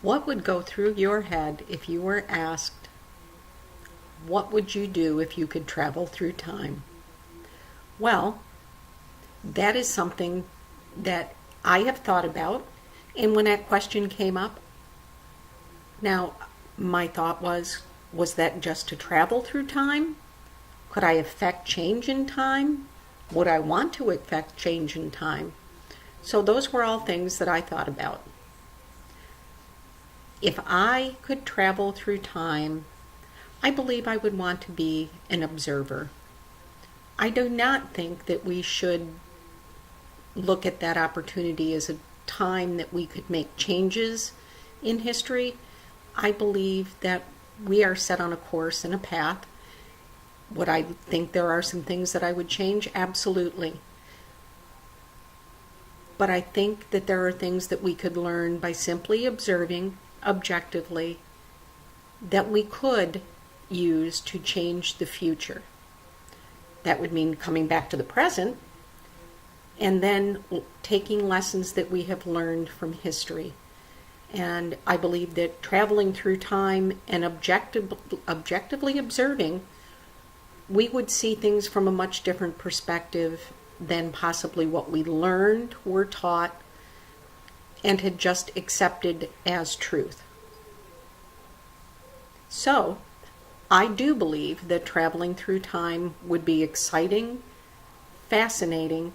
What would go through your head if you were asked, what would you do if you could travel through time? Well, that is something that I have thought about. And when that question came up, now my thought was that just to travel through time? Could I affect change in time? Would I want to affect change in time? So those were all things that I thought about. If I could travel through time, I believe I would want to be an observer. I do not think that we should look at that opportunity as a time that we could make changes in history. I believe that we are set on a course and a path. Would I think there are some things that I would change? Absolutely. But I think that there are things that we could learn by simply observing objectively that we could use to change the future. That would mean coming back to the present and then taking lessons that we have learned from history. And I believe that traveling through time and objectively observing, we would see things from a much different perspective than possibly what we learned, were taught, and had just accepted as truth. So, I do believe that traveling through time would be exciting, fascinating,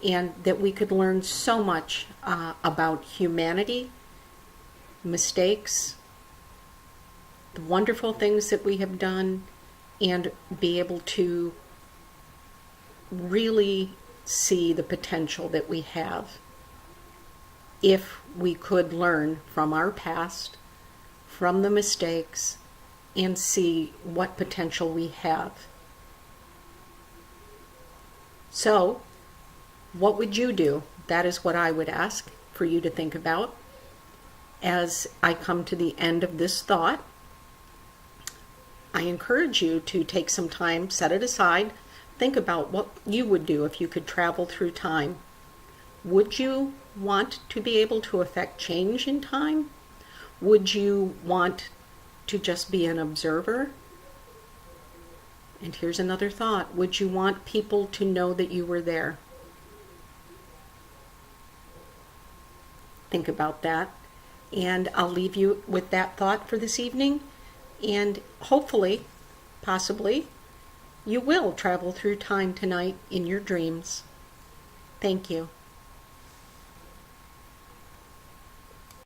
and that we could learn so much about humanity, mistakes, the wonderful things that we have done, and be able to really see the potential that we have if we could learn from our past, from the mistakes, and see what potential we have. So, what would you do? That is what I would ask for you to think about. As I come to the end of this thought, I encourage you to take some time, set it aside, think about what you would do if you could travel through time. Would you want to be able to affect change in time? Would you want to just be an observer? And here's another thought. Would you want people to know that you were there? Think about that. And I'll leave you with that thought for this evening. And hopefully, possibly, you will travel through time tonight in your dreams. Thank you.